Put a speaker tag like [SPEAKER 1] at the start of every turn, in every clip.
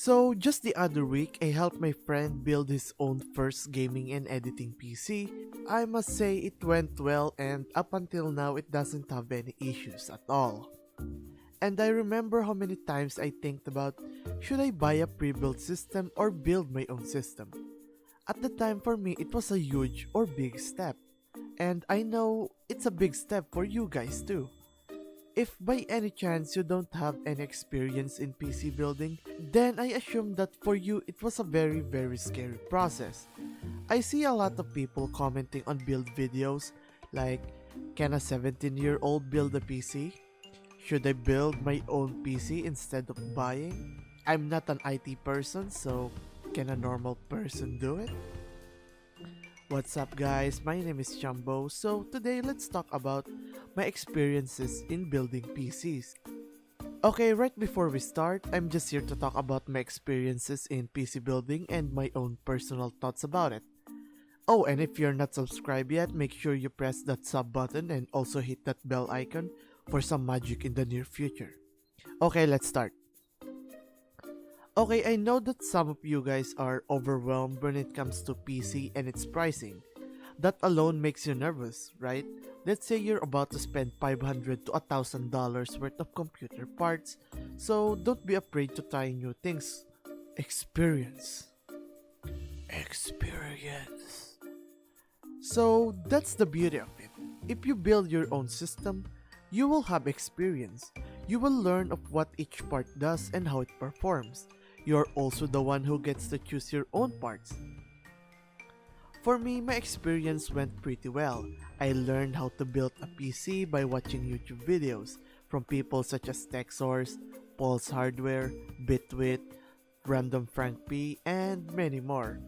[SPEAKER 1] So, just the other week, I helped my friend build his own first gaming and editing PC. I must say it went well, and up until now, it doesn't have any issues at all. And I remember how many times I think about, should I buy a pre-built system or build my own system? At the time, for me, it was a huge or big step. And I know it's a big step for you guys too. If by any chance you don't have any experience in PC building, then I assume that for you it was a very scary process. I see a lot of people commenting on build videos like, can a 17-year-old build a PC? Should I build my own PC instead of buying? I'm not an IT person, so can a normal person do it? What's up guys, my name is Chumbo. So today let's talk about my experiences in building PCs. Okay, right before we start, I'm just here to talk about my experiences in PC building and my own personal thoughts about it. Oh, and if you're not subscribed yet, make sure you press that sub button and also hit that bell icon for some magic in the near future. Okay, let's start. Okay, I know that some of you guys are overwhelmed when it comes to PC and its pricing. That alone makes you nervous, right? Let's say you're about to spend $500 to $1,000 worth of computer parts, so don't be afraid to try new things. Experience. So that's the beauty of it. If you build your own system, you will have experience. You will learn of what each part does and how it performs. You're also the one who gets to choose your own parts. For me, my experience went pretty well. I learned how to build a PC by watching YouTube videos from people such as TechSource, Pulse Hardware, Bitwit, Random Frank P, and many more.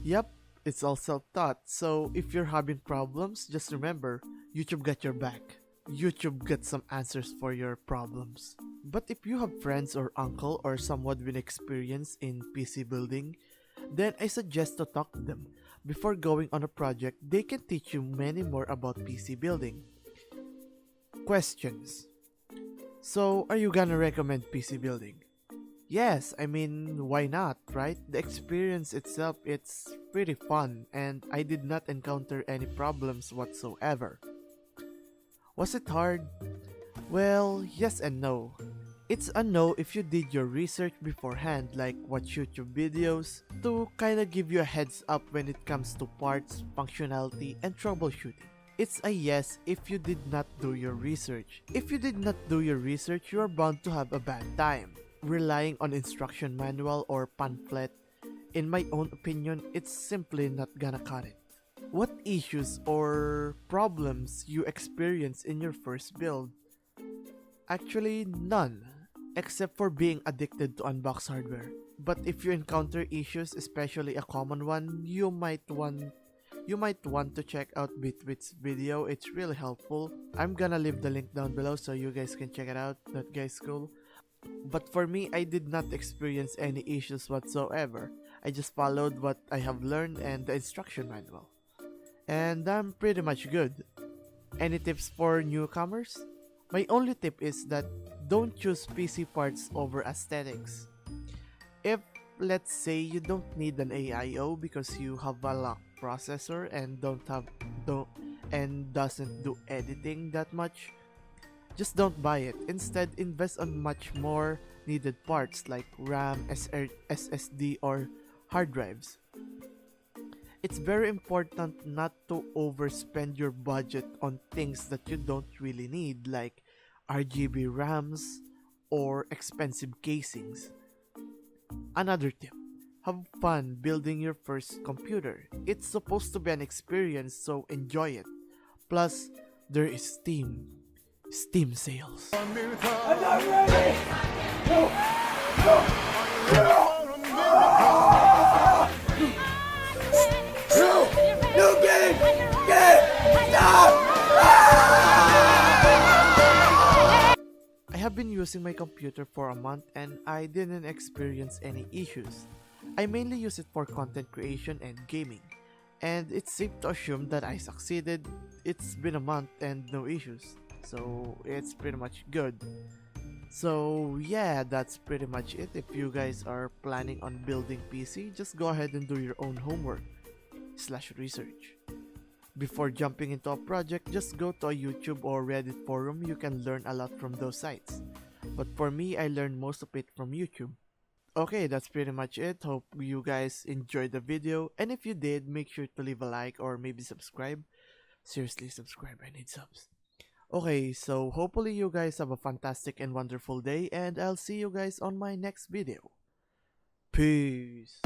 [SPEAKER 1] Yep, it's all self-taught, so if you're having problems, just remember, YouTube got your back. YouTube got some answers for your problems. But if you have friends or uncle or someone with experience in PC building, then I suggest to talk to them. Before going on a project, they can teach you many more about PC building. Questions. So, are you gonna recommend PC building? Yes, I mean, why not, right? The experience itself, it's pretty fun and I did not encounter any problems whatsoever. Was it hard? Well, yes and no. It's a no if you did your research beforehand, like watch YouTube videos to kinda give you a heads up when it comes to parts, functionality, and troubleshooting. It's a yes if you did not do your research. If you did not do your research, you are bound to have a bad time. Relying on instruction manual or pamphlet, in my own opinion, it's simply not gonna cut it. What issues or problems you experience in your first build? Actually, none, except for being addicted to unbox hardware. But if you encounter issues, especially a common one, you might want to check out Bitwit's video. It's really helpful. I'm gonna leave the link down below so you guys can check it out. That guy's cool. But for me, I did not experience any issues whatsoever. I just followed what I have learned and the instruction manual. And I'm pretty much good. Any tips for newcomers? My only tip is that don't choose PC parts over aesthetics. If, let's say, you don't need an AIO because you have a locked processor and doesn't do editing that much, just don't buy it. Instead, invest on much more needed parts like RAM, SSD, or hard drives. It's very important not to overspend your budget on things that you don't really need, like RGB RAMs or expensive casings. Another tip, have fun building your first computer. It's supposed to be an experience, so enjoy it. Plus, there is Steam sales.
[SPEAKER 2] I'm not ready! No! Get it! Stop!
[SPEAKER 1] I have been using my computer for a month and I didn't experience any issues. I mainly use it for content creation and gaming. And it's safe to assume that I succeeded. It's been a month and no issues. So it's pretty much good. So yeah, that's pretty much it. If you guys are planning on building PC, just go ahead and do your own homework slash research. Before jumping into a project, just go to a YouTube or Reddit forum. You can learn a lot from those sites. But for me, I learned most of it from YouTube. Okay, that's pretty much it. Hope you guys enjoyed the video. And if you did, make sure to leave a like or maybe subscribe. Seriously, subscribe. I need subs. Okay, so hopefully you guys have a fantastic and wonderful day. And I'll see you guys on my next video. Peace.